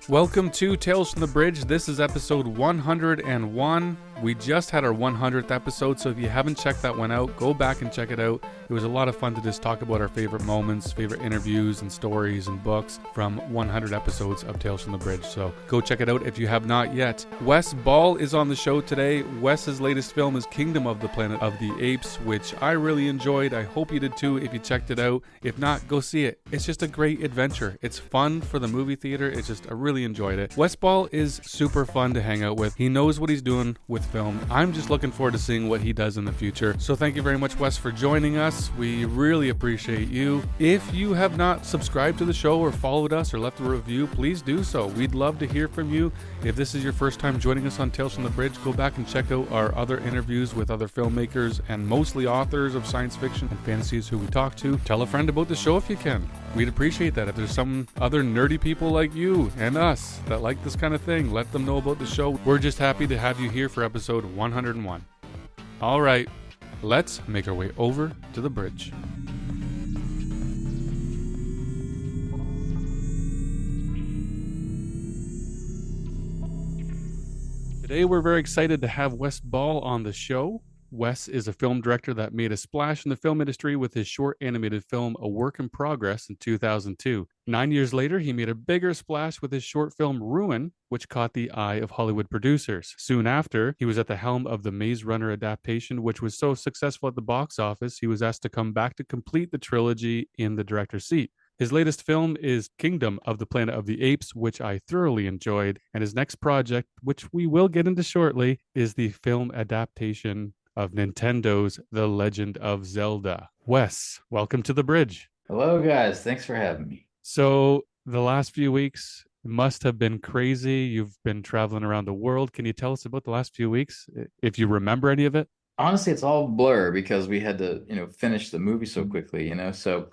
Welcome to Tales from the Bridge. This is episode 101. We just had our 100th episode, so if you haven't checked that one out, go back and check it out. It was a lot of fun to just talk about our favorite moments, favorite interviews and stories and books from 100 episodes of Tales from the Bridge. So go check it out if you have not yet. Wes Ball is on the show today. Wes's latest film is Kingdom of the Planet of the Apes, which I really enjoyed. I hope you did too if you checked it out. If not, go see it. It's just a great adventure. It's fun for the movie theater. I really enjoyed it. Wes Ball is super fun to hang out with. He knows what he's doing with film. I'm just looking forward to seeing what he does in the future. So thank you very much, Wes, for joining us. We really appreciate you. If you have not subscribed to the show or followed us or left a review, please do so. We'd love to hear from you. If this is your first time joining us on Tales from the Bridge, go back and check out our other interviews with other filmmakers and mostly authors of science fiction and fantasies who we talk to. Tell a friend about the show if you can. We'd appreciate that. If there's some other nerdy people like you and us that like this kind of thing, let them know about the show. We're just happy to have you here for episode 101. All right, let's make our way over to the bridge. Today we're very excited to have Wes Ball on the show. Wes is a film director that made a splash in the film industry with his short animated film A Work in Progress in 2002. 9 years later, he made a bigger splash with his short film Ruin, which caught the eye of Hollywood producers. Soon after, he was at the helm of the Maze Runner adaptation, which was so successful at the box office, he was asked to come back to complete the trilogy in the director's seat. His latest film is Kingdom of the Planet of the Apes, which I thoroughly enjoyed. And his next project, which we will get into shortly, is the film adaptation of Nintendo's The Legend of Zelda. Wes, welcome to the bridge. Hello, guys. Thanks for having me. So the last few weeks must have been crazy. You've been traveling around the world. Can you tell us about the last few weeks, if you remember any of it? Honestly, it's all blur because we had to, finish the movie so quickly. So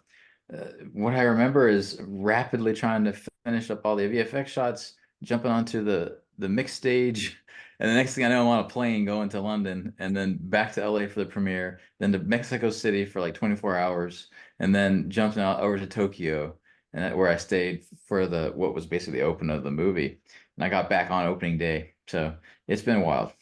what I remember is rapidly trying to finish up all the VFX shots, jumping onto the mix stage, and the next thing I know, I'm on a plane going to London, and then back to LA for the premiere, then to Mexico City for like 24 hours, and then jumping out over to Tokyo, and where I stayed for what was basically the open of the movie. And I got back on opening day, so it's been wild.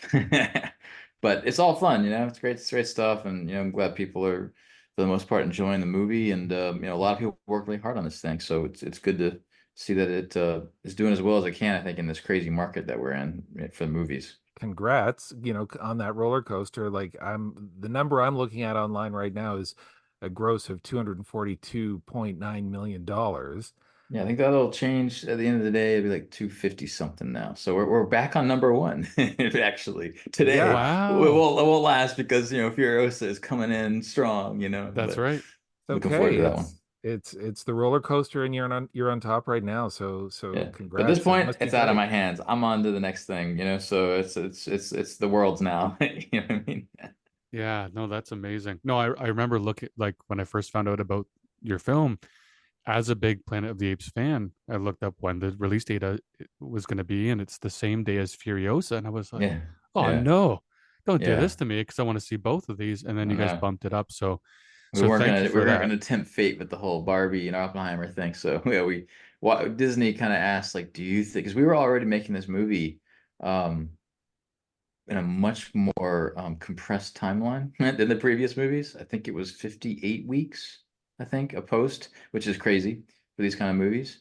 But it's all fun, it's great stuff, and I'm glad people are, for the most part, enjoying the movie, and a lot of people work really hard on this thing, so it's good to see that it is doing as well as it can, I think, in this crazy market that we're in for the movies. Congrats, on that roller coaster. Like, the number I'm looking at online right now is a gross of $242.9 million. Yeah, I think that'll change at the end of the day. It'll be like 250 something now. So we're back on number one, actually. Today, Yeah. Wow. it won't last because, Furiosa is coming in strong, That's but right. looking forward to that one. It's the roller coaster, and you're on top right now. So Yeah. congrats. But at this It point, must be it's out of great. my hands. I'm on to the next thing, so it's the world's now. You know what I mean? Yeah, no, that's amazing. No, I remember looking, like, when I first found out about your film, as a big Planet of the Apes fan, I looked up when the release date was going to be, and it's the same day as Furiosa. And I was like, Yeah. oh Yeah. no, don't do Yeah. this to me, because I want to see both of these. And then I you guys know. bumped it up. So, We so weren't thank you gonna we for weren't that. gonna tempt fate with the whole Barbie and Oppenheimer thing. So yeah, Disney kind of asked, like, do you think, because we were already making this movie um in a much more compressed timeline than the previous movies. I think it was 58 weeks, I think, a post, which is crazy for these kind of movies.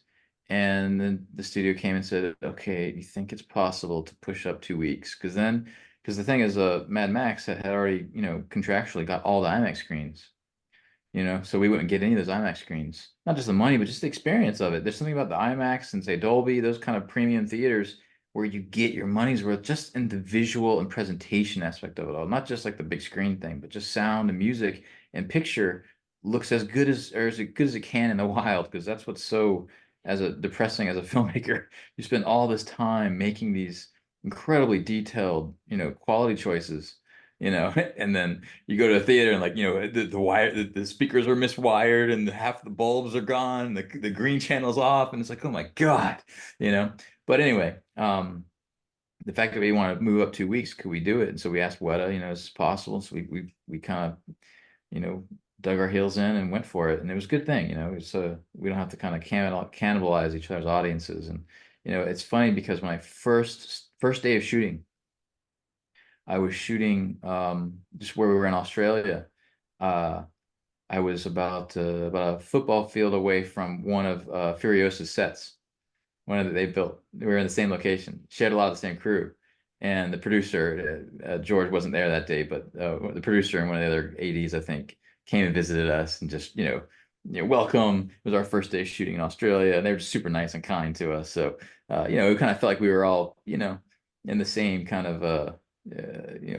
And then the studio came and said, okay, you think it's possible to push up 2 weeks? Because the thing is, Mad Max had already, contractually got all the IMAX screens, so we wouldn't get any of those IMAX screens. Not just the money, but just the experience of it. There's something about the IMAX and, say, Dolby, those kind of premium theaters, where you get your money's worth just in the visual and presentation aspect of it all. Not just like the big screen thing, but just sound and music and picture looks as good as, or as good as it can in the wild, because that's what's so depressing as a filmmaker. You spend all this time making these incredibly detailed, quality choices, and then you go to a theater and, like, the wire, the speakers are miswired, and half the bulbs are gone, the green channel's off, and it's like, oh my God, you know. But anyway, the fact that we want to move up 2 weeks, could we do it? And so we asked Weta, is this possible? So we kind of, dug our heels in and went for it, and it was a good thing, so we don't have to kind of cannibalize each other's audiences, and It's funny because when I first day of shooting, I was shooting just where we were in Australia. Uh, I was about a football field away from one of Furiosa's sets, one that they built. We were in the same location, shared a lot of the same crew, and the producer George wasn't there that day, but the producer and one of the other ADs, I think, came and visited us and just welcome. It was our first day shooting in Australia, and they were just super nice and kind to us. So we kind of felt like we were all in the same kind of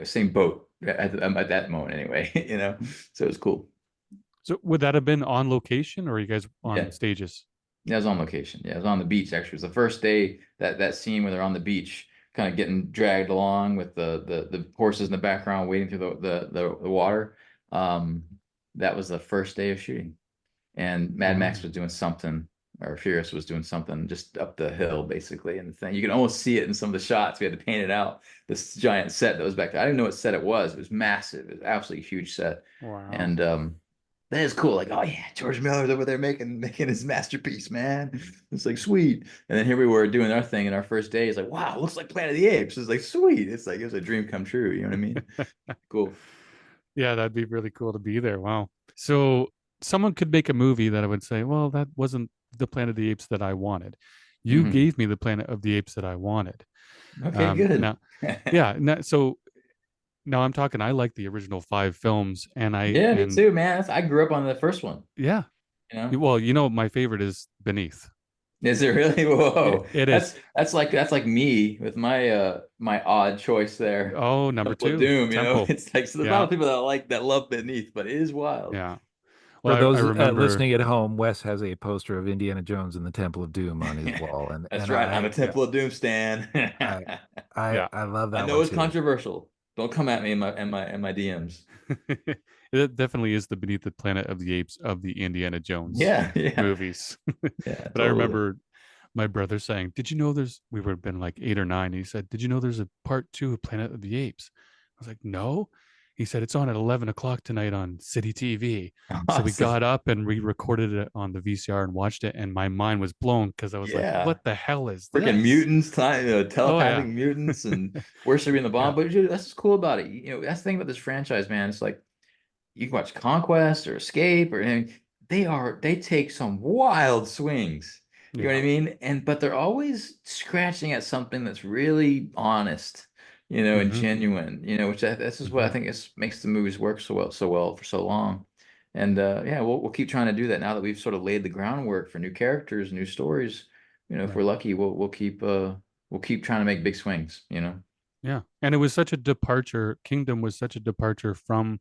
same boat at that moment anyway. So it was cool. So would that have been on location or are you guys on Yeah. stages? Yeah, I was on location. Yeah, I was on the beach actually. It was the first day that scene where they're on the beach, kind of getting dragged along with the horses in the background wading through the water. Um, that was the first day of shooting. And Mad Max Wow. was doing something, or Furious was doing something just up the hill, basically. And the thing you can almost see it in some of the shots. We had to paint it out. This giant set that was back there. I didn't know what set it was. It was massive. It was absolutely huge set. Wow. And that is cool. Like, oh yeah, George Miller's over there making his masterpiece, man. It's like sweet. And then here we were doing our thing, and our first day is like, wow, it looks like Planet of the Apes. It's like sweet. It's like it was a dream come true. You know what I mean? Cool. Yeah, that'd be really cool to be there. Wow. So someone could make a movie that I would say, well, that wasn't the Planet of the Apes that I wanted. You Hmm. gave me the Planet of the Apes that I wanted. Okay, good. Now, yeah. So now I'm talking. I like the original five films, and Yeah, me too, man. I grew up on the first one. yeah. You know, Well, my favorite is Beneath. is it really? It, Whoa, it is. that's like me with my odd choice there. Oh, number Temple of two, Doom. Temple. It's like so there's a lot Yeah, of people that love Beneath, but it is wild. yeah. For Well, I those remember. listening at home, Wes has a poster of Indiana Jones and the Temple of Doom on his wall, and That's right. I'm a Temple of Doom stan. I Yeah. I love I that know one it's too. controversial. Don't come at me in my DMs. It definitely is the Beneath the Planet of the Apes of the Indiana Jones Yeah, yeah, movies. yeah, But I totally. remember my brother saying, "Did you know there's?" We would have been like 8 or 9. And he said, "Did you know there's a part two of Planet of the Apes?" I was like, "No." He said, "It's on at 11 o'clock tonight on City TV." So we Awesome. got up and we recorded it on the VCR and watched it, and my mind was blown because I was like, Yeah. "What the hell is Freaking this?" mutants, Oh yeah, telepathic mutants, and worshiping the bomb. yeah. But dude, that's what's cool about it. That's the thing about this franchise, man. It's like you can watch Conquest or Escape or anything. They take some wild swings. You know what I Yeah. mean? But they're always scratching at something that's really honest, and Hmm. genuine, which this is what I Hmm. think makes the movies work so well for so long. And yeah, we'll keep trying to do that now that we've sort of laid the groundwork for new characters, new stories. If we're Right. lucky, we'll keep trying to make big swings. Yeah. And it was such a departure. Kingdom was such a departure from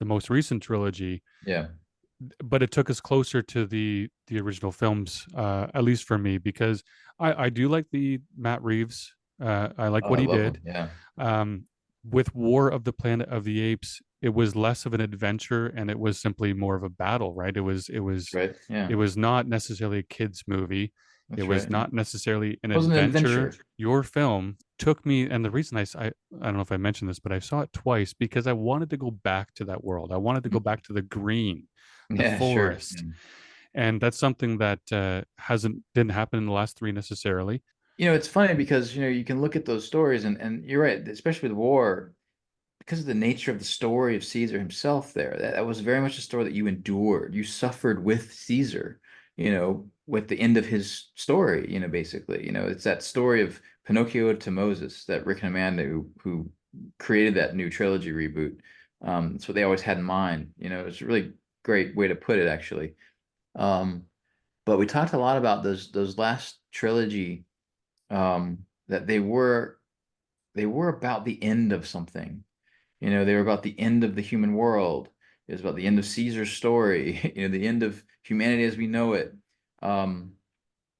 the most recent trilogy, Yeah. but it took us closer to the original films, at least for me, because I do like the Matt Reeves. I like Oh, what I he love did. them. Yeah. Um, with War of the Planet of the Apes, it was less of an adventure and it was simply more of a battle, right? That's right. Yeah. It was not necessarily a kids movie. It That's was right. not necessarily an Was an adventure. adventure. Your film took me, and the reason I don't know if I mentioned this, but I saw it twice because I wanted to go back to that world. I wanted to go back to the green, the Yeah, sure. forest, and that's something that hasn't didn't happen in the last three necessarily. It's funny because you can look at those stories and you're right, especially with war, because of the nature of the story of Caesar himself there. That was very much a story that you endured. You suffered with Caesar, with the end of his story, basically. It's that story of Pinocchio to Moses that Rick and Amanda who created that new trilogy reboot. That's what they always had in mind. It's a really great way to put it, actually. Um, but we talked a lot about those last trilogy that they were about the end of something. They were about the end of the human world. It was about the end of Caesar's story, the end of humanity as we know it, um,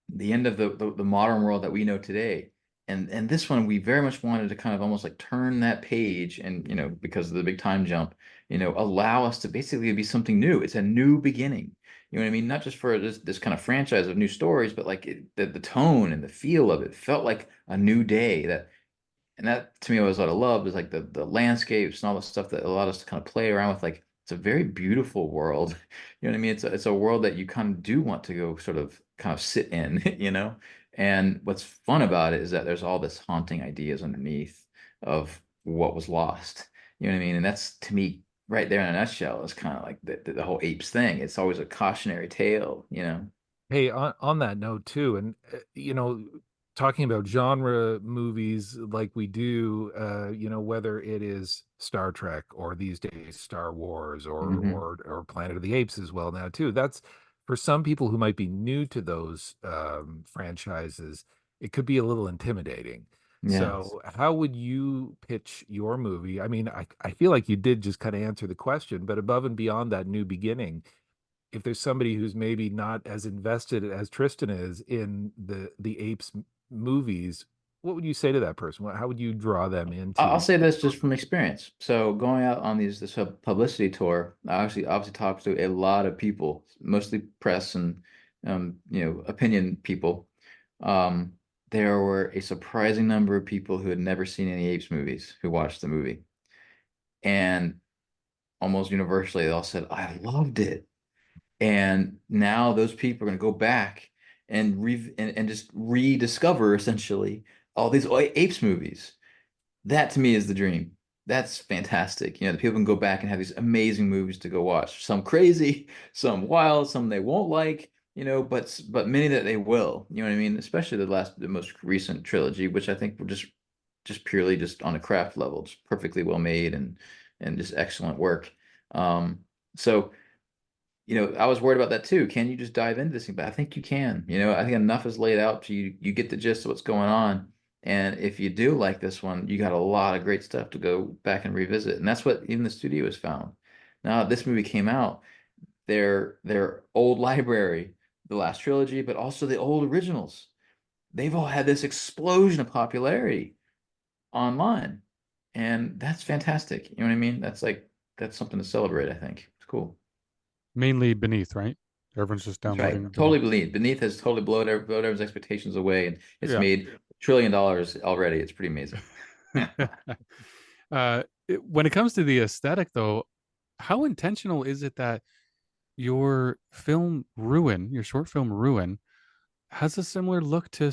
the end of the modern world that we know today. And this one, we very much wanted to kind of almost like turn that page and, because of the big time jump, allow us to basically be something new. It's a new beginning. You know what I mean? Not just for this kind of franchise of new stories, but like the tone and the feel of it felt like a new day and that to me was what I loved is like the landscapes and all the stuff that allowed us to kind of play around with. Like it's a very beautiful world. You know what I mean? It's a world that you kind of do want to go sort of kind of sit in, And what's fun about it is that there's all this haunting ideas underneath of what was lost. You know what I mean? And that's to me right there in a nutshell is kind of like the whole apes thing. It's always a cautionary tale, you know? Hey, on that note too, and talking about genre movies like we do, whether it is Star Trek or these days Star Wars Hmm. or Planet of the Apes as well now too. That's for some people who might be new to those franchises, it could be a little intimidating. Yes. So, how would you pitch your movie? I mean, I feel like you did just kind of answer the question, but above and beyond that new beginning, if there's somebody who's maybe not as invested as Tristan is in the Apes movies, what would you say to that person? How would you draw them I'll into? say this just from experience. So going out on this publicity tour, I obviously talked to a lot of people, mostly press and opinion people. Um, there were a surprising number of people who had never seen any Apes movies who watched the movie, and almost universally they all said, "I loved it." And now those people are going to go back and just rediscover essentially all these Apes movies. That to me is the dream. That's fantastic. You know, the people can go back and have these amazing movies to go watch. Some crazy, some wild, some they won't like, but many that they will. You know what I mean? Especially the most recent trilogy, which I think were just purely just on a craft level, just perfectly well made and just excellent work. Um, so I was worried about that too. Can you just dive into this thing? But I think you can. I think enough is laid out to you. You get the gist of what's going on. And if you do like this one, you got a lot of great stuff to go back and revisit. And that's what even the studio has found. Now, this movie came out, their old library, the last trilogy, but also the old originals. They've all had this explosion of popularity online. And that's fantastic. You know what I mean? That's something to celebrate, I think. It's cool. Mainly Beneath, right? Everyone's just That's right. downloading Beneath. Totally believe. Beneath has totally blown everyone's expectations away, and it's Yeah. made $1 trillion already. It's pretty amazing. When it comes to the aesthetic, though, how intentional is it that your short film Ruin, has a similar look to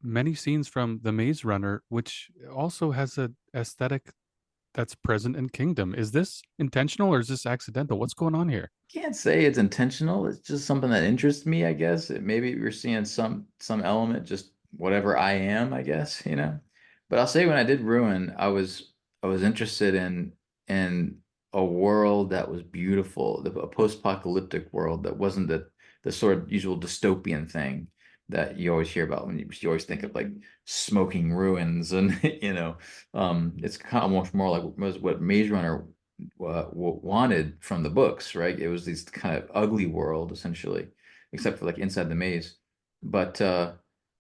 many scenes from The Maze Runner, which also has a aesthetic that's present in Kingdom? Is this intentional or is this accidental? What's going on here? Can't say it's intentional. It's just something that interests me, I guess. Maybe we're seeing some element, just whatever I am, I guess. But I'll say when I did Ruin, I was interested in a world that was beautiful, a post-apocalyptic world that wasn't the sort of usual dystopian thing that you always hear about when you always think of like smoking ruins and it's kind of much more like what Maze Runner wanted from the books, right? It was this kind of ugly world essentially, except for like inside the maze. But uh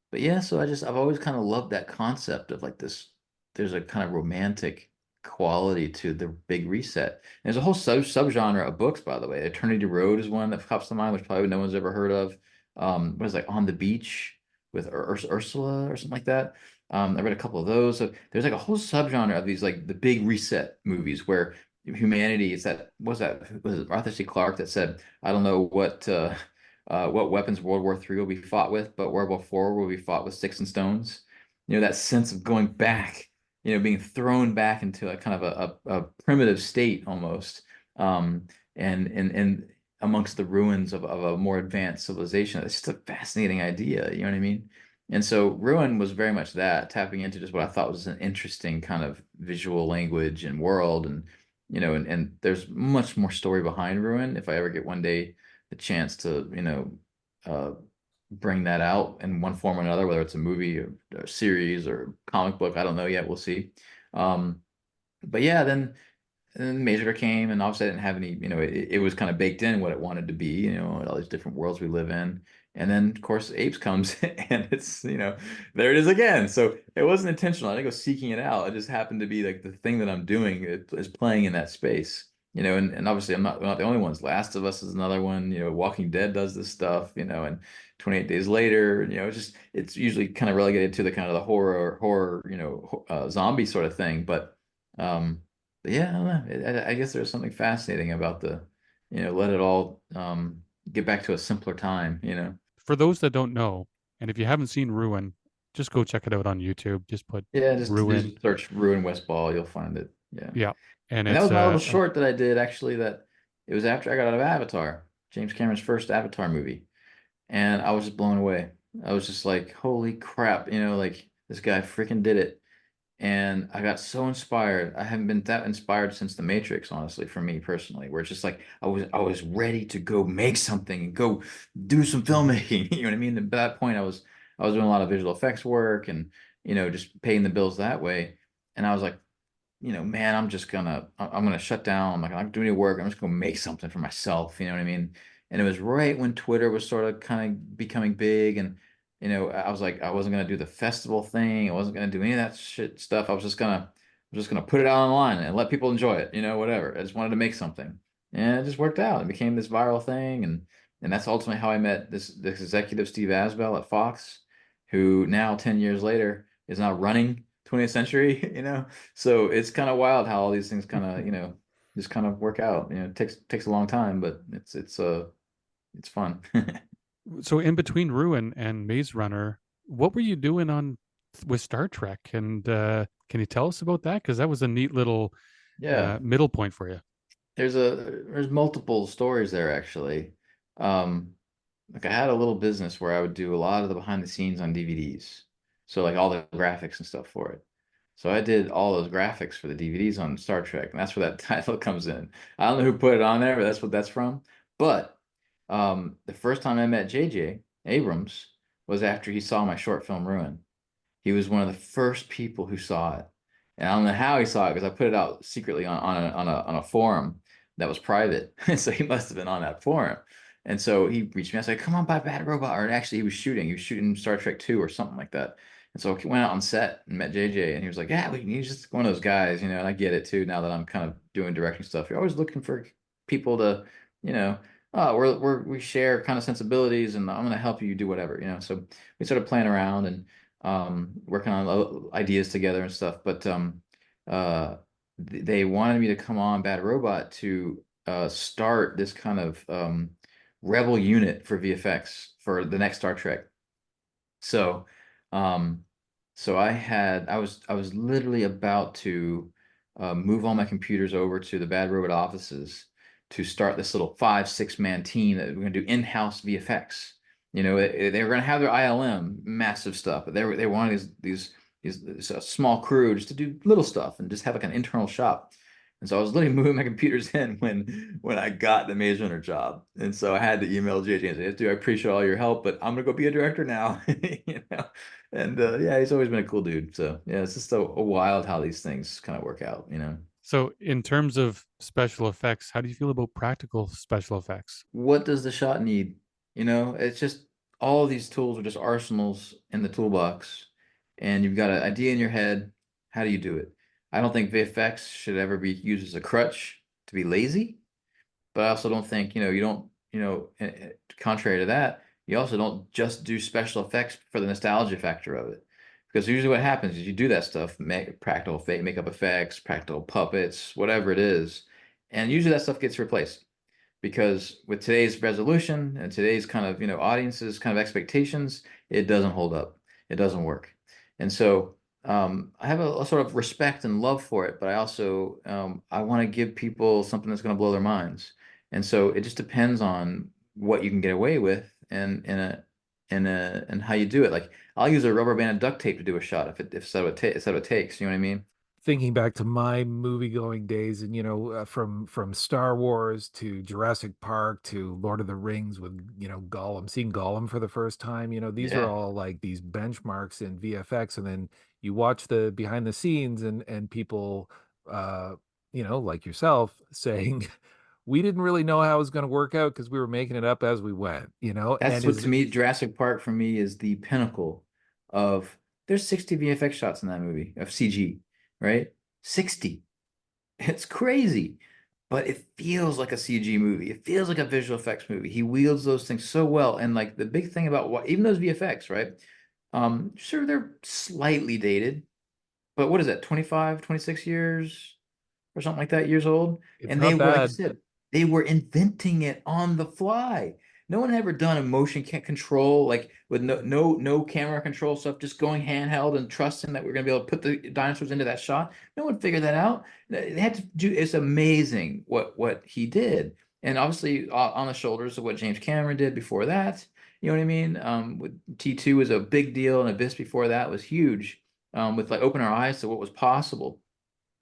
but yeah, so I've always kind of loved that concept of like this, there's a kind of romantic quality to the big reset. And there's a whole subgenre of books, by the way. Eternity Road is one that pops to mind, which probably no one's ever heard of. What is it, like On the Beach with Ursula or something like that. I read a couple of those. So there's like a whole subgenre of these like the big reset movies where humanity is that was it Arthur C. Clarke that said, I don't know what weapons World War III will be fought with, but World War IV will be fought with sticks and stones. That sense of going back, being thrown back into a kind of a primitive state almost, and amongst the ruins of a more advanced civilization. It's just a fascinating idea, you know what I mean? And so Ruin was very much that, tapping into just what I thought was an interesting kind of visual language and world. And there's much more story behind Ruin. If I ever get one day the chance to, uh, bring that out in one form or another, whether it's a movie or a series or comic book, I don't know yet. We'll see. Um, but yeah, and then Maze Runner came, and obviously I didn't have any, it was kind of baked in what it wanted to be, all these different worlds we live in. And then, of course, Apes comes, and there it is again. So it wasn't intentional. I didn't go seeking it out. It just happened to be like the thing that I'm doing is playing in that space. And obviously we're not the only ones. Last of Us is another one. Walking Dead does this stuff. And 28 Days Later. It's usually kind of relegated to the kind of the horror, zombie sort of thing. Um, but yeah, I don't know. I guess there's something fascinating about let it all get back to a simpler time. For those that don't know, And if you haven't seen Ruin, just go check it out on YouTube. Just put Yeah, just Ruin. search Ruin West Ball, you'll find it. Yeah. Yeah. And And that it's was my little short that I did actually that it was after I got out of Avatar, James Cameron's first Avatar movie. And I was just blown away. I was just like, holy crap, like this guy freaking did it. And I got so inspired. I haven't been that inspired since The Matrix, honestly, for me personally, where it's just like I was ready to go make something and go do some filmmaking. You know what I mean? At that point I was doing a lot of visual effects work and just paying the bills that way. And I was like, man, I'm gonna shut down. I'm not gonna do any work. I'm just gonna make something for myself. You know what I mean? And it was right when Twitter was sort of kind of becoming big, and I was like, I wasn't gonna do the festival thing. I wasn't gonna do any of that shit stuff. I was just gonna put it out online and let people enjoy it. Whatever. I just wanted to make something, and it just worked out. It became this viral thing, and that's ultimately how I met this executive Steve Asbell at Fox, who now 10 years later is now running 20th Century. So it's kind of wild how all these things kind of, just kind of work out. It takes a long time, but it's fun. so in between Ruin and Maze Runner, what were you doing on with Star Trek? And can you tell us about that? Because that was a neat little Yeah, middle point for you. there's multiple stories there actually. Um, like I had a little business where I would do a lot of the behind the scenes on DVDs. So like all the graphics and stuff for it. So I did all those graphics for the DVDs on Star Trek, and that's where that title comes in. I don't know who put it on there, but that's what that's from. But the first time I met JJ Abrams was after he saw my short film Ruin. He was one of the first people who saw it. And I don't know how he saw it because I put it out secretly on a forum that was private. So he must have been on that forum. And so he reached me. I said, "Come on by Bad Robot." Or actually, he was shooting. He was shooting Star Trek 2 or something like that. And so I went out on set and met JJ, and he was like, "Yeah, he's just one of those guys, And I get it too now that I'm kind of doing directing stuff. You're always looking for people to, you know, oh, we share kind of sensibilities, and I'm going to help you do whatever. So we started playing around and working on ideas together and stuff. But they wanted me to come on Bad Robot to start this kind of rebel unit for VFX for the next Star Trek. So, um, so I was literally about to move all my computers over to the Bad Robot offices to start this little 5, 6 man team that we're gonna do in-house VFX. They were gonna have their ILM, massive stuff, but they wanted these small crew just to do little stuff and just have like an internal shop. And so I was literally moving my computers in when I got the Maze Runner job. And so I had to email JJ and say, "Dude, I appreciate all your help, but I'm gonna go be a director now." You know? And yeah, he's always been a cool dude. So yeah, it's just a wild how these things kind of work out. So in terms of special effects, how do you feel about practical special effects? What does the shot need? It's just all of these tools are just arsenals in the toolbox, and you've got an idea in your head. How do you do it? I don't think VFX should ever be used as a crutch to be lazy, but I also don't think, you don't, contrary to that, you also don't just do special effects for the nostalgia factor of it. Because usually what happens is you do that stuff, make practical fake makeup effects, practical puppets, whatever it is, and usually that stuff gets replaced because with today's resolution and today's kind of audiences kind of expectations, it doesn't hold up, it doesn't work. And so I have a sort of respect and love for it, but I also I want to give people something that's going to blow their minds. And so it just depends on what you can get away with and how you do it. Like I'll use a rubber band and duct tape to do a shot if so it takes, you know what I mean? Thinking back to my movie going days, and from Star Wars to Jurassic Park to Lord of the Rings with Gollum, seeing Gollum for the first time, these are Yeah. all like these benchmarks in VFX. And then you watch the behind the scenes, and people like yourself saying we didn't really know how it was going to work out because we were making it up as we went. That's And what is to me, Jurassic Park for me is the pinnacle of there's 60 VFX shots in that movie of CG, right? 60. It's crazy. But it feels like a CG movie. It feels like a visual effects movie. He wields those things so well. And like the big thing about what even those VFX, right? Sure, they're slightly dated, but what is that, 25, 26 years or something like that, years old? it's And they not were, like you bad. said, they were inventing it on the fly. No one had ever done a motion control like with no camera control stuff, just going handheld and trusting that we're gonna be able to put the dinosaurs into that shot. No one figured that out. They had to do. It's amazing what he did, and obviously on the shoulders of what James Cameron did before that. You know what I mean? With T2 was a big deal, and Abyss before that was huge. With like open our eyes to what was possible.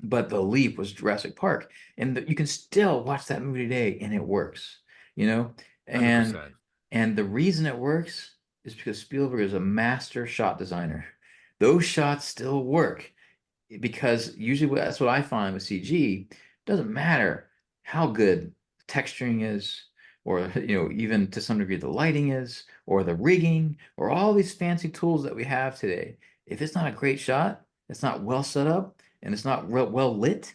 But the leap was Jurassic Park, and you can still watch that movie today, and it works. You know, and 100%. and the reason it works is because Spielberg is a master shot designer. Those shots still work because usually that's what I find with CG. It doesn't matter how good texturing is, or even to some degree the lighting is, or the rigging, or all these fancy tools that we have today. If it's not a great shot, it's not well set up, and it's not well lit,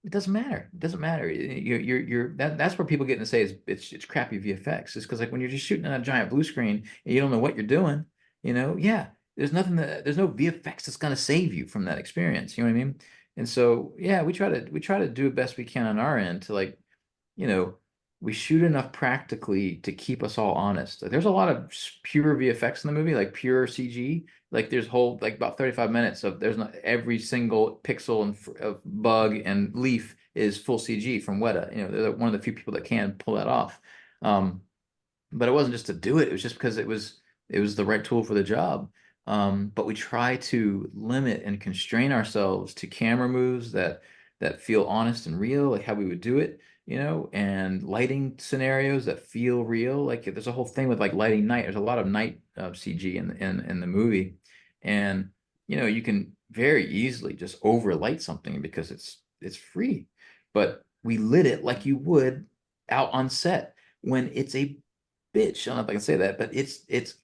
it doesn't matter. It doesn't matter. That's where people get to say it's crappy VFX. It's because like when you're just shooting on a giant blue screen and you don't know what you're doing, yeah, there's no VFX that's gonna save you from that experience. You know what I mean? And so yeah, we try to do the best we can on our end to like, you know, we shoot enough practically to keep us all honest. Like, there's a lot of pure VFX in the movie, like pure CG. Like there's whole like about 35 minutes of there's not every single pixel and of bug and leaf is full CG from Weta. They're one of the few people that can pull that off. Um, but it wasn't just to do it. It was just because it was the right tool for the job. But we try to limit and constrain ourselves to camera moves that feel honest and real, like how we would do it, and lighting scenarios that feel real. Like there's a whole thing with like lighting night. There's a lot of night CG in the movie, and you can very easily just overlight something because it's free. But we lit it like you would out on set when it's a bitch. I don't know if I can say that, but it's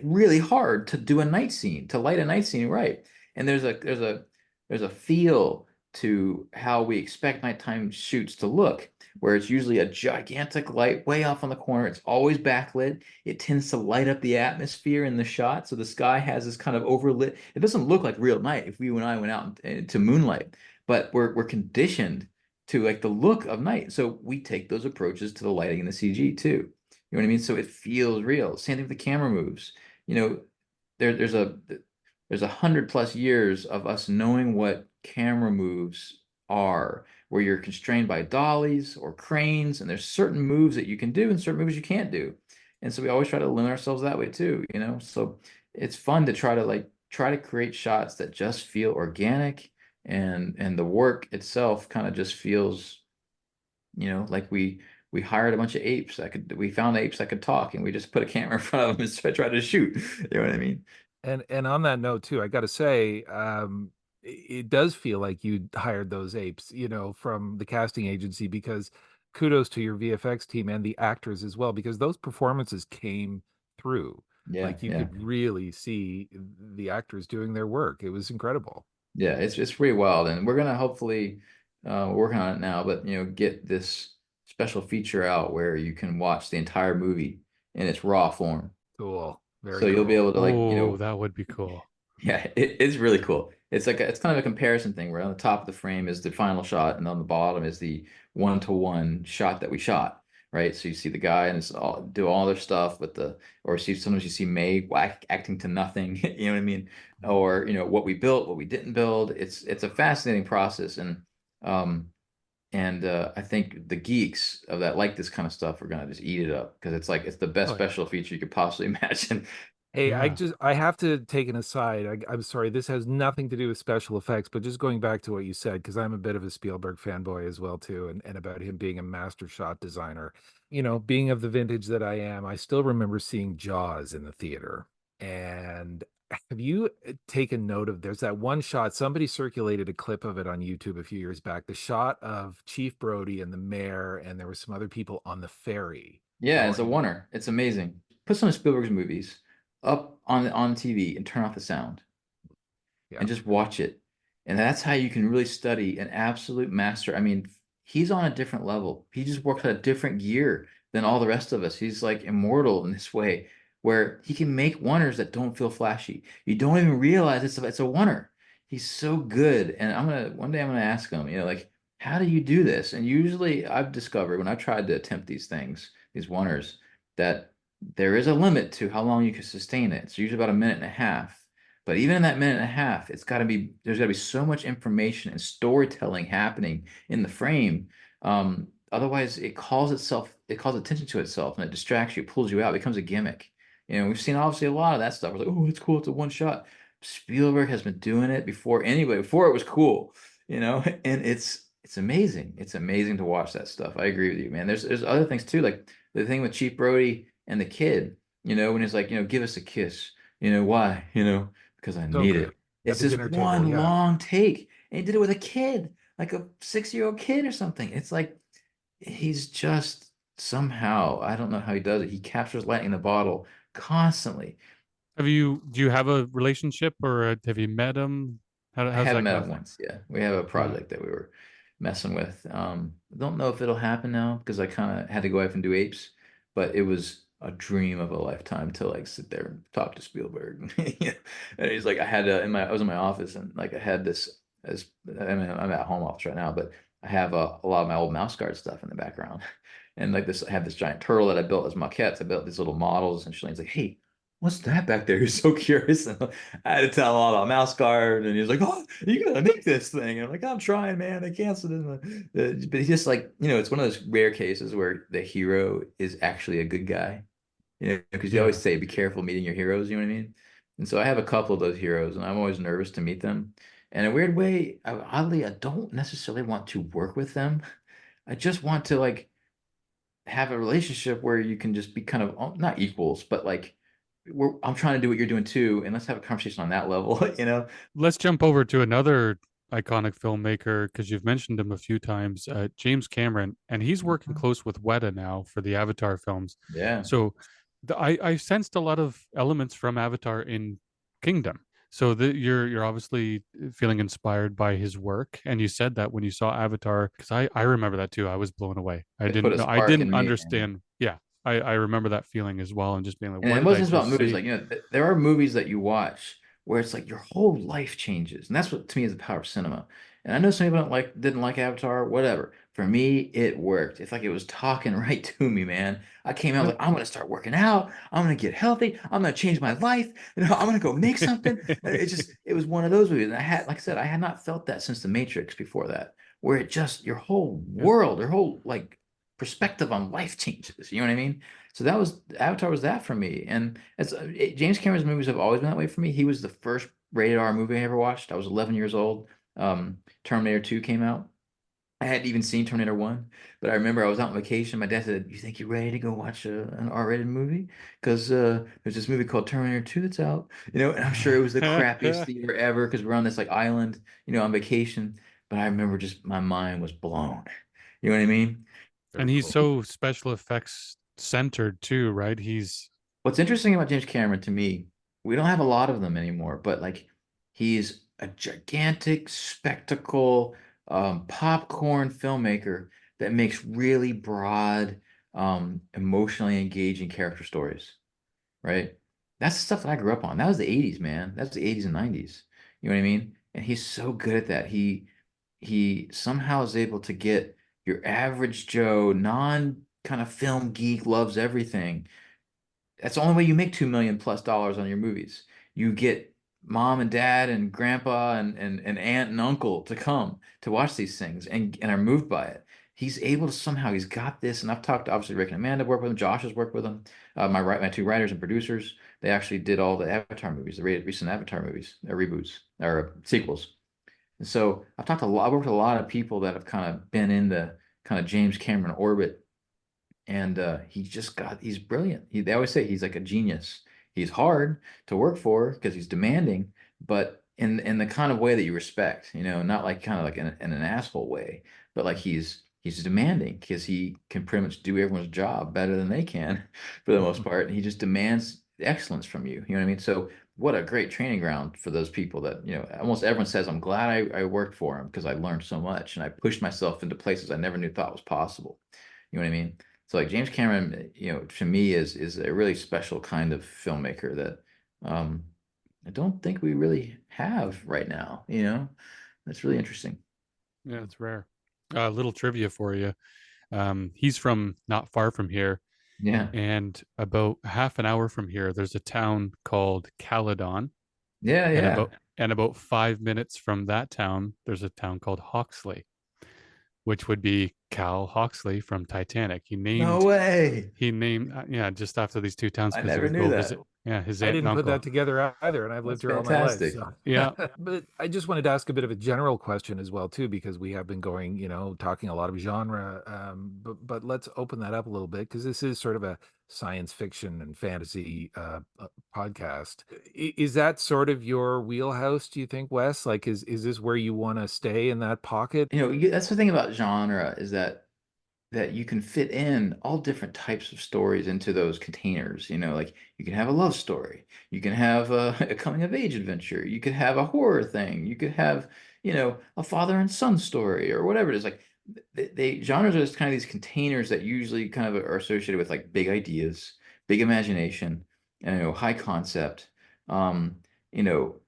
really hard to do a night scene, to light a night scene right. And there's a feel to how we expect nighttime shoots to look, where it's usually a gigantic light way off on the corner. It's always backlit. It tends to light up the atmosphere in the shot, so the sky has this kind of overlit. It doesn't look like real night if you and I went out to moonlight, but we're conditioned to like the look of night. So we take those approaches to the lighting and the CG too. You know what I mean? So it feels real. Same thing with the camera moves. You know, there's 100+ years of us knowing what camera moves are, where you're constrained by dollies or cranes, and there's certain moves that you can do and certain moves you can't do. And so we always try to limit ourselves that way too. So it's fun to try to create shots that just feel organic, and the work itself kind of just feels, like we hired a bunch of apes we found apes that could talk, and we just put a camera in front of them and tried to shoot. You know what I mean? And on that note too, I got to say, it does feel like you hired those apes, from the casting agency, because kudos to your VFX team and the actors as well, because those performances came through. Yeah, Like you yeah. could really see the actors doing their work. It was incredible. Yeah, it's pretty wild, and we're gonna hopefully working on it now, but get this special feature out where you can watch the entire movie in its raw form. Cool. So Very you'll be cool. able to like, Oh, that would be cool. yeah, it's really cool. It's kind of a comparison thing where on the top of the frame is the final shot, and on the bottom is the one-to-one shot that we shot, right? So you see the guy and it's all their stuff with or sometimes you see May acting to nothing, you know what I mean? Or what we built, what we didn't build. It's a fascinating process, um I think the geeks of that like this kind of stuff are gonna just eat it up because it's the best Oh yeah. special feature you could possibly imagine. Hey, Yeah. I have to take an aside. I'm sorry, this has nothing to do with special effects, but just going back to what you said, because I'm a bit of a Spielberg fanboy as well too, and about him being a master shot designer. Being of the vintage that I am, I still remember seeing Jaws in the theater. And have you taken note of there's that one shot, somebody circulated a clip of it on YouTube a few years back, the shot of Chief Brody and the mayor, and there were some other people on the ferry Yeah, it's a going. wonder. It's amazing. Put some of Spielberg's movies up on TV and turn off the sound Yeah. and just watch it. And that's how you can really study an absolute master. I mean, he's on a different level. He just works at a different gear than all the rest of us. He's like immortal in this way where he can make wonders that don't feel flashy. You don't even realize it's a wonder. He's so good. And one day I'm gonna ask him, like, how do you do this? And usually I've discovered when I've tried to attempt these things, these wonders, that there is a limit to how long you can sustain it. It's usually about a minute and a half. But even in that minute and a half, there's got to be so much information and storytelling happening in the frame. Otherwise, it calls attention to itself and it distracts you, pulls you out, becomes a gimmick. We've seen obviously a lot of that stuff. We're like, oh, it's cool, it's a one shot. Spielberg has been doing it before anyway, before it was cool, and it's amazing. It's amazing to watch that stuff. I agree with you, man. There's other things too, like the thing with Chief Brody and the kid, when he's like, give us a kiss. Why? Because I So need good it. at It's the this dinner table. one Yeah. long take. And he did it with a kid, like a 6-year-old kid or something. It's like he's just somehow, I don't know how he does it. He captures lightning in the bottle constantly. Do you have a relationship, or have you met him? I How's have that met kind of him thing? once, yeah. We have a Yeah. project that we were messing with. Don't know if it'll happen now because I kind of had to go off and do apes, but it was a dream of a lifetime to like sit there and talk to Spielberg. Yeah. And he's like, I was in my office and like I had this as I mean I'm at home office right now, but I have a lot of my old mouse guard stuff in the background. And like this, I have this giant turtle that I built as maquettes. I built these little models, and Shalane's like, "Hey, what's that back there?" He's so curious. And I had to tell him all about mouse guard, and he's like, "Oh, you gotta make this thing." And I'm like, "I'm trying, man. I canceled it." But he's just like, it's one of those rare cases where the hero is actually a good guy. Because you Yeah. always say, "Be careful meeting your heroes." You know what I mean? And so I have a couple of those heroes, and I'm always nervous to meet them. And in a weird way, oddly, I don't necessarily want to work with them. I just want to like have a relationship where you can just be kind of not equals, but like I'm trying to do what you're doing too, and let's have a conversation on that level, you know? Let's jump over to another iconic filmmaker because you've mentioned him a few times, James Cameron, and he's working close with Weta now for the Avatar films. Yeah. So I sensed a lot of elements from Avatar in Kingdom. So you're obviously feeling inspired by his work, and you said that when you saw Avatar, because I remember that too. I was blown away. It put a I spark didn't in me, man. understand. Yeah, I remember that feeling as well, and just being like, And what it did I wasn't just about just movies. see? Like, there are movies that you watch where it's like your whole life changes. And that's what to me is the power of cinema. And I know some people didn't like Avatar, whatever. For me, it worked. It's like it was talking right to me, man. I came out like, I'm gonna start working out. I'm gonna get healthy. I'm gonna change my life. I'm gonna go make something. And it was one of those movies. And like I said, I had not felt that since The Matrix before that, where it just your whole Yeah. world, your whole like perspective on life changes. You know what I mean? So that was Avatar was that for me. And James Cameron's movies have always been that way for me. He was the first rated R movie I ever watched. I was 11 years old. Terminator 2 came out. I hadn't even seen Terminator 1, but I remember I was out on vacation. My dad said, "You think you're ready to go watch an R-rated movie? Because there's this movie called Terminator 2 that's out." And I'm sure it was the crappiest theater ever because we're on this like island, on vacation. But I remember just my mind was blown. You know what I mean? And Very he's cool. so special effects centered too, right? He's What's interesting about James Cameron to me, we don't have a lot of them anymore, but like he's a gigantic spectacle, popcorn filmmaker that makes really broad, emotionally engaging character stories, right? That's the stuff that I grew up on. That was the 80s, man. That's the 80s and 90s. You know what I mean? And he's so good at that. He somehow is able to get your average Joe, non kind of film geek, loves everything. That's the only way you make $2 million+ on your movies. You get mom and dad and grandpa and aunt and uncle to come to watch these things and are moved by it. He's able to somehow, he's got this, and I've talked to obviously Rick and Amanda work with him, Josh has worked with him, my two writers and producers. They actually did all the Avatar movies, the recent Avatar movies, reboots or sequels. And so I've worked with a lot of people that have kind of been in the kind of James Cameron orbit, and he's brilliant. They always say he's like a genius. He's hard to work for because he's demanding, but in the kind of way that you respect, not like kind of like in an asshole way, but like he's demanding because he can pretty much do everyone's job better than they can for the most part. And he just demands excellence from you. You know what I mean? So what a great training ground for those people that, almost everyone says, I'm glad I worked for him because I learned so much and I pushed myself into places I never knew thought was possible. You know what I mean? So like James Cameron, to me is a really special kind of filmmaker that um, I don't think we really have right now. That's really interesting. it's rare. A little trivia for you. He's from not far from here. Yeah. And about half an hour from here, there's a town called Caledon. Yeah. And Yeah. about 5 minutes from that town, there's a town called Hawksley, which would be Cal Hawksley from Titanic. No way. Yeah, just after these two towns I because he never would knew go that. visit, yeah, his I aunt and didn't put that uncle. together either, and I've That's lived here all my life. fantastic. So, Yeah. but I just wanted to ask a bit of a general question as well too, because we have been going, talking a lot of genre. But let's open that up a little bit because this is sort of a science fiction and fantasy podcast. Is that sort of your wheelhouse? Do you think, Wes? Like, is this where you want to stay in that pocket? That's the thing about genre is that you can fit in all different types of stories into those containers. Like you can have a love story, you can have a coming of age adventure, you could have a horror thing, you could have, a father and son story or whatever it is. Like genres are just kind of these containers that usually kind of are associated with like big ideas, big imagination, and high concept. Um, you know,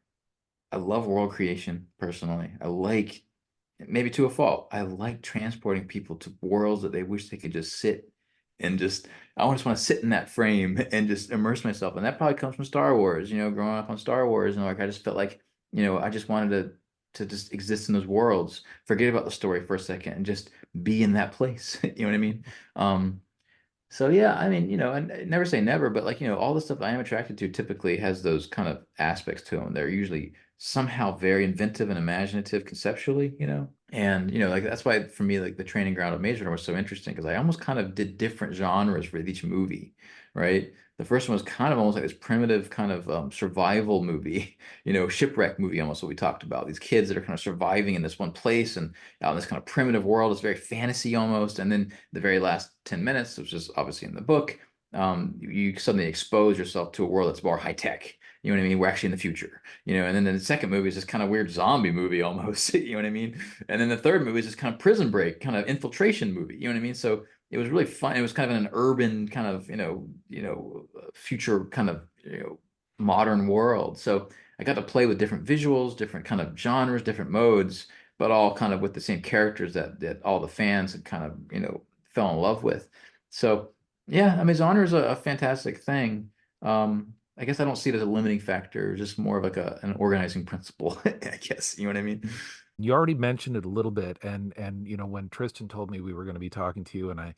I love world creation personally. I like, maybe to a fault, I like transporting people to worlds that they wish they could just sit and I just want to sit in that frame and just immerse myself. And that probably comes from Star Wars, growing up on Star Wars. And like, I just felt like, I just wanted to just exist in those worlds, forget about the story for a second and just be in that place. You know what I mean? So yeah, I mean, and never say never, but like, all the stuff I am attracted to typically has those kind of aspects to them. They're usually somehow very inventive and imaginative conceptually. And like that's why for me, like the training ground of Maze Runner was so interesting because I almost kind of did different genres for each movie, right? The first one was kind of almost like this primitive kind of survival movie, shipwreck movie, almost what we talked about. These kids that are kind of surviving in this one place and out in this kind of primitive world. It's very fantasy almost. And then the very last 10 minutes, which is obviously in the book, you suddenly expose yourself to a world that's more high tech. You know what I mean? We're actually in the future, and then the second movie is this kind of weird zombie movie almost, you know what I mean? And then the third movie is this kind of prison break, kind of infiltration movie, you know what I mean? So it was really fun. It was kind of an urban kind of, future kind of, modern world. So I got to play with different visuals, different kind of genres, different modes, but all kind of with the same characters that all the fans had kind of, fell in love with. So yeah, I mean, genre is a fantastic thing. I guess I don't see it as a limiting factor, just more of like an organizing principle, I guess. You know what I mean? You already mentioned it a little bit, and when Tristan told me we were going to be talking to you, and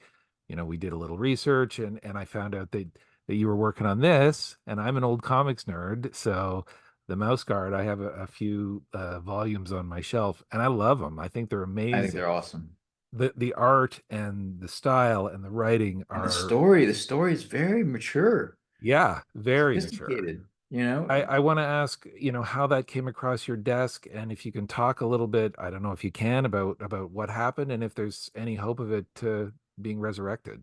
we did a little research, and I found out that you were working on this, and I'm an old comics nerd, so the Mouse Guard, I have a few volumes on my shelf, and I love them. I think they're I think they're amazing. awesome. The art and the style and the writing And the are, story, the story is very mature, yeah, very mature. sophisticated, you know? I want to ask, how that came across your desk, and if you can talk a little bit, I don't know if you can, about what happened and if there's any hope of it being resurrected.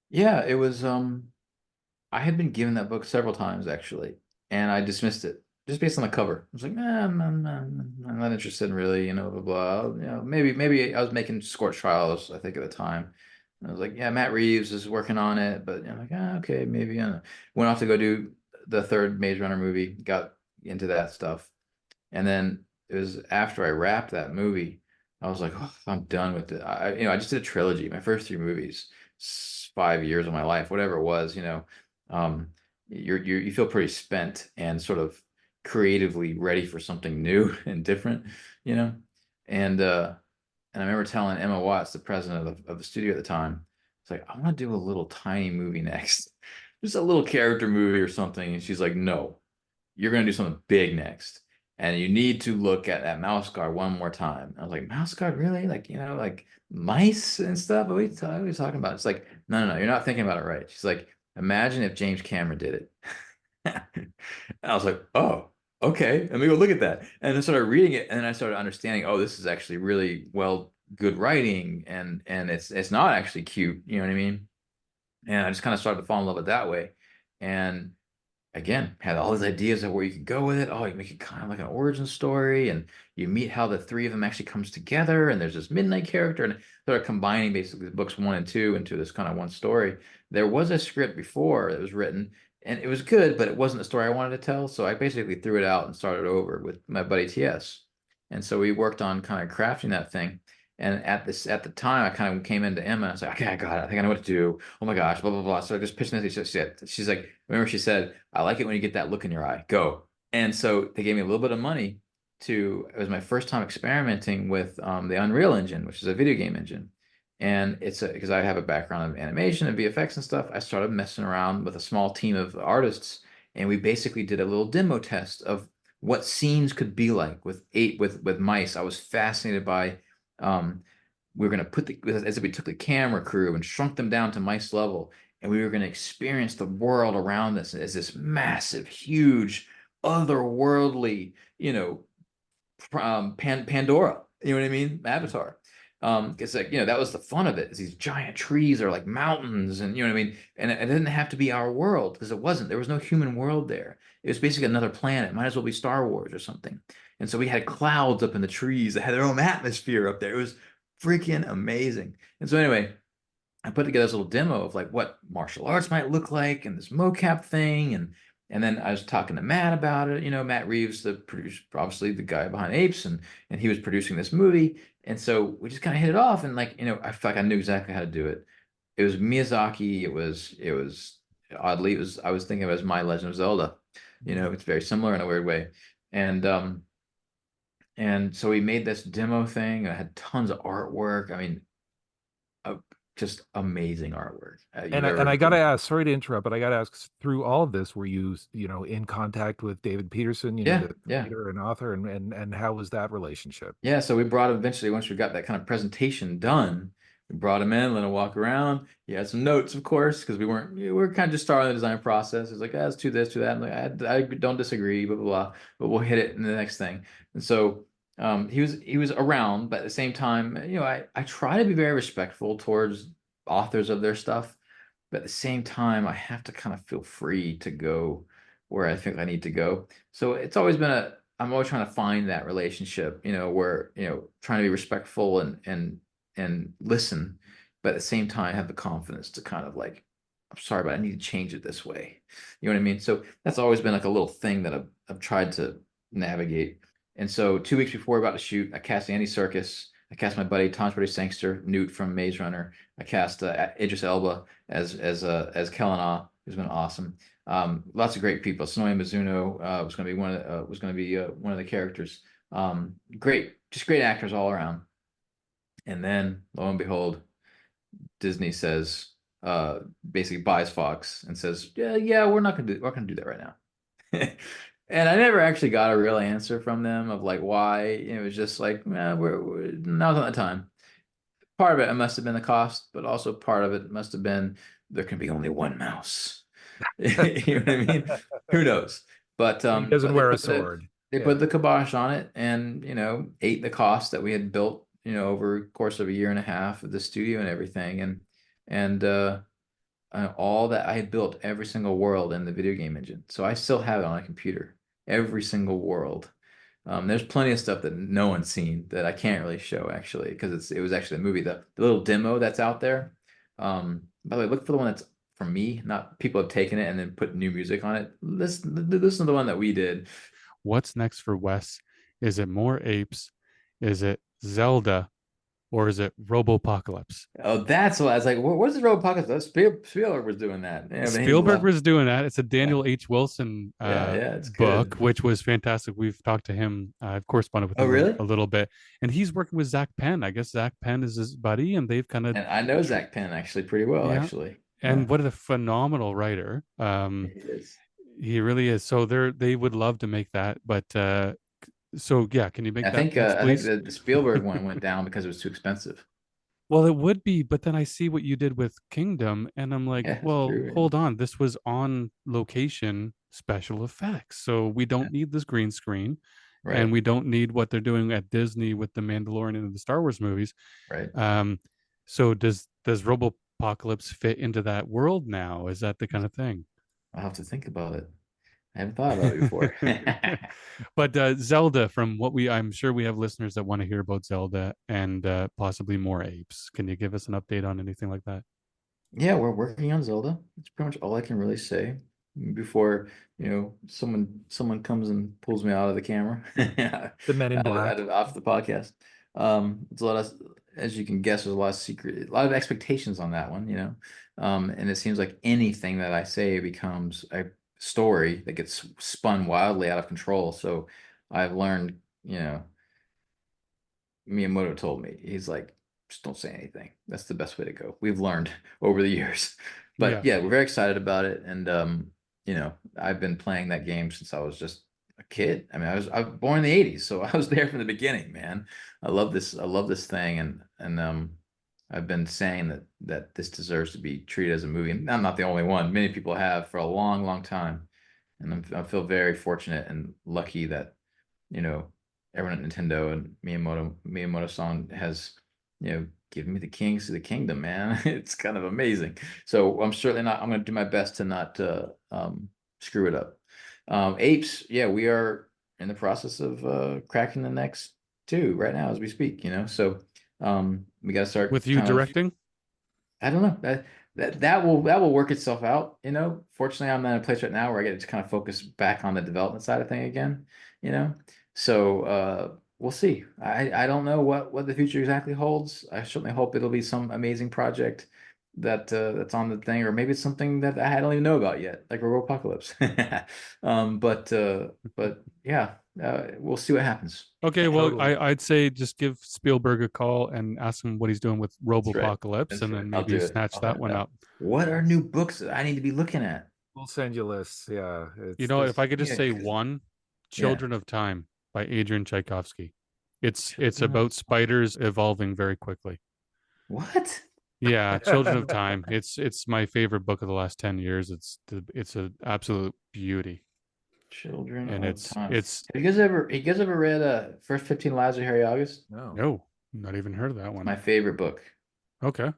Yeah, it was I had been given that book several times actually, and I dismissed it just based on the cover. I was like, I'm not interested in really, blah blah. Maybe I was making Scorch Trials, I think at the time. And I was like, yeah, Matt Reeves is working on it, but I'm like, okay, maybe. I don't know. Went off to go do the third Maze Runner movie, got into that stuff, and then it was after I wrapped that movie, I was like, oh, I'm done with it. I just did a trilogy, my first three movies, 5 years of my life, whatever it was, um, you feel pretty spent and sort of creatively ready for something new and different, you know? And and I remember telling Emma Watts, the president of the studio at the time, it's like, I want to do a little tiny movie next. Just a little character movie or something. And she's like, no, you're going to do something big next. And you need to look at that mouse guard one more time. I was like, mouse guard, really? Like, like mice and stuff? What are we talking about? It's like, no, you're not thinking about it right. She's like, imagine if James Cameron did it. And I was like, oh, okay. Let me go look at that. And I started reading it, and then I started understanding, oh, this is actually really good writing, and it's not actually cute. You know what I mean? And I just kind of started to fall in love with it that way. And again, had all these ideas of where you could go with it. Oh, you make it kind of like an origin story, and you meet how the three of them actually comes together, and there's this midnight character, and sort of combining basically books one and two into this kind of one story. There was a script before that was written, and it was good, but it wasn't the story I wanted to tell. So I basically threw it out and started over with my buddy TS. And so we worked on kind of crafting that thing. And at the time, I kind of came into Emma. I was like, okay, I got it. I think I know what to do. Oh my gosh, blah blah blah. So I just pitched it. She's like, remember she said, I like it when you get that look in your eye. Go. And so they gave me a little bit of money to. It was my first time experimenting with the Unreal Engine, which is a video game engine. And because I have a background of animation and VFX and stuff, I started messing around with a small team of artists, and we basically did a little demo test of what scenes could be like with mice. I was fascinated by um, we were going to as if we took the camera crew and shrunk them down to mice level, and we were going to experience the world around us as this massive, huge, otherworldly, Pandora. You know what I mean? Avatar. It's like, that was the fun of it. Is these giant trees are like mountains, and you know what I mean? And it didn't have to be our world because it wasn't. There was no human world there. It was basically another planet. Might as well be Star Wars or something. And so we had clouds up in the trees that had their own atmosphere up there. It was freaking amazing. And so anyway, I put together this little demo of like what martial arts might look like and this mocap thing, and then I was talking to Matt about it. Matt Reeves, the producer, obviously the guy behind Apes, and he was producing this movie, and so we just kind of hit it off, and like I felt like I knew exactly how to do it. It was Miyazaki. It was oddly I was thinking of it as My Legend of Zelda. It's very similar in a weird way, and so we made this demo thing. I had tons of artwork. I mean, uh, just amazing artwork. You've And ever I gotta seen. ask, sorry to interrupt, but I gotta ask, through all of this, were you, in contact with David Peterson, Yeah, the yeah. creator and author, and how was that relationship? Yeah, so we brought him eventually, once we got that kind of presentation done, we brought him in, let him walk around. He had some notes, of course, because we were kind of just starting the design process. It's like, let's do this, do that. I'm like, I don't disagree, blah, blah, blah, but we'll hit it in the next thing. And so he was around, but at the same time, I try to be very respectful towards authors of their stuff. But at the same time, I have to kind of feel free to go where I think I need to go. So I'm always trying to find that relationship, where, trying to be respectful and listen, but at the same time have the confidence to kind of like, I'm sorry, but I need to change it this way. You know what I mean? So that's always been like a little thing that I've tried to navigate. And so 2 weeks before we're about to shoot, I cast Andy Serkis. I cast my buddy Tom Brady Sangster, Newt from Maze Runner. I cast Idris Elba as Kellanah, who's been awesome. Lots of great people. Sonoya Mizuno was going to be one of the characters. Great, just great actors all around. And then, lo and behold, Disney says, basically buys Fox and says, yeah, we're gonna do that right now. And I never actually got a real answer from them of like why. It was just like, we're now's not the time. Part of it must have been the cost, but also part of it must have been there can be only one mouse. You know what I mean? Who knows? But He doesn't they wear a put the sword. they Yeah. put the kibosh on it, and ate the cost that we had built, over the course of a year and a half of the studio and everything, and all that I had built, every single world in the video game engine. So I still have it on a computer, every single world. There's plenty of stuff that no one's seen that I can't really show actually, because it was actually a movie. The little demo that's out there. By the way, look for the one that's from me, not people have taken it and then put new music on it. Listen to the one that we did. What's next for Wes? Is it more apes? Is it Zelda? Or is it Robopocalypse? Oh, that's what I was like. What's the road pocket? Spielberg was doing that. Yeah, but he Spielberg left. was doing that. It's a Yeah, Daniel H. Wilson yeah, it's book, good. which was fantastic. We've talked to him. I've corresponded with Oh, him really? a little bit, and he's working with Zach Penn. I guess Zach Penn is his buddy, and they've kind of, And I know Zach Penn actually pretty well, yeah. actually. Yeah, And what a phenomenal writer. he is. He really is. So they would love to make that, but so yeah, can you make that pitch, I think please? the Spielberg one went down because it was too expensive. Well, it would be, but then I see what you did with Kingdom, and I'm like, Yeah, that's well, true. hold on. This was on location special effects. So we Yeah. don't need this green screen, and Right, we don't need what they're doing at Disney with the Mandalorian and the Star Wars movies. right. Um, so does Robopocalypse fit into that world now? Is that the kind of thing? I'll have to think about it. I haven't thought about it before. But Zelda, from what I'm sure we have listeners that want to hear about Zelda and possibly more apes. Can you give us an update on anything like that? Yeah, we're working on Zelda. That's pretty much all I can really say before, someone comes and pulls me out of the camera, The Men in out Black. of off the podcast. It's a lot of as you can guess, there's a lot of expectations on that one, and it seems like anything that I say becomes a story that gets spun wildly out of control. So I've learned, Miyamoto told me, he's like, just don't say anything. That's the best way to go. We've learned over the years. But yeah, we're very excited about it. And I've been playing that game since I was just a kid. I mean, I was born in the 80s, so I was there from the beginning, man. I love this thing, and I've been saying that this deserves to be treated as a movie. And I'm not the only one. Many people have for a long, long time. And I feel very fortunate and lucky that, everyone at Nintendo and Miyamoto-san has, given me the keys to the kingdom, man. It's kind of amazing. So I'm going to do my best to not screw it up. Apes, yeah, we are in the process of cracking the next 2 right now as we speak, so we got to start with you directing. I don't know, that will work itself out, fortunately I'm in a place right now where I get to kind of focus back on the development side of thing again, so we'll see. I don't know what the future exactly holds. I certainly hope it'll be some amazing project that's on the thing, or maybe it's something that I don't even know about yet, like Robopocalypse. But yeah, we'll see what happens. Okay, well, Totally. I'd say just give Spielberg a call and ask him what he's doing with Robopocalypse, That's and right. then I'll maybe do it. snatch I'll that find one out. up. What are new books that I need to be looking at? We'll send you lists. Yeah. If I could just say 'cause- one, Children of Time by Adrian Tchaikovsky. It's Children of about spiders evolving very quickly. What? Yeah, Children of Time. It's my favorite book of the last 10 years. It's an absolute beauty. Children And of Time. it's Have you guys ever read First 15 Lives of Harry August? no, not even heard of that one. My favorite book. Okay.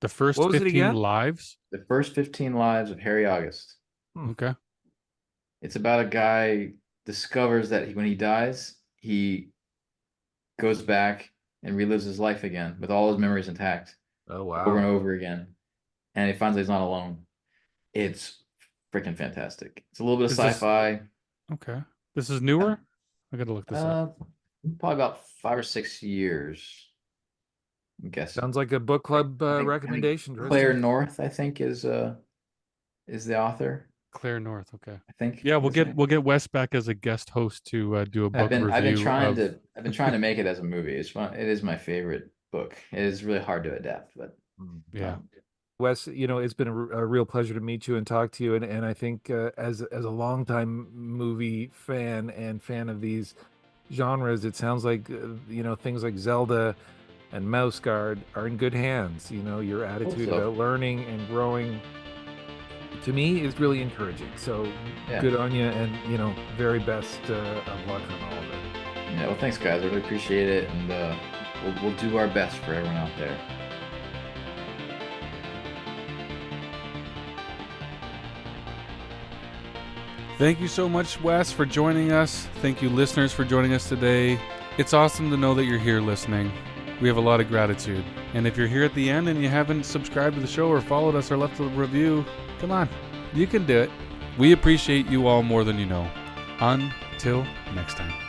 The first What was it 15 again? lives. The First 15 Lives of Harry August. Okay. It's about a guy discovers that when he dies, he goes back and relives his life again with all his memories intact. Oh Over and wow. over again. And he finds that he's not alone. It's freaking fantastic. It's a little bit of Is this- sci-fi. Okay. This is newer? I got to look this up. Probably about 5 or 6 years. I'm guessing. Sounds like a book club I think recommendation. Claire Tristan. North, I think, is the author. Claire North. Okay. I think. Yeah, we'll That's it. get Wes back as a guest host to do a book review. I've been trying of... to make it as a movie. It's fun. It is my favorite book. It is really hard to adapt, but Yeah. Wes, it's been a real pleasure to meet you and talk to you. And I think as a longtime movie fan and fan of these genres, it sounds like, things like Zelda and Mouse Guard are in good hands. Your attitude so. about learning and growing, to me, is really encouraging. So Yeah. good on you, and, very best of luck on all of it. Yeah, well, thanks, guys. I really appreciate it, and we'll do our best for everyone out there. Thank you so much, Wes, for joining us. Thank you, listeners, for joining us today. It's awesome to know that you're here listening. We have a lot of gratitude. And if you're here at the end and you haven't subscribed to the show or followed us or left a review, come on, you can do it. We appreciate you all more than you know. Until next time.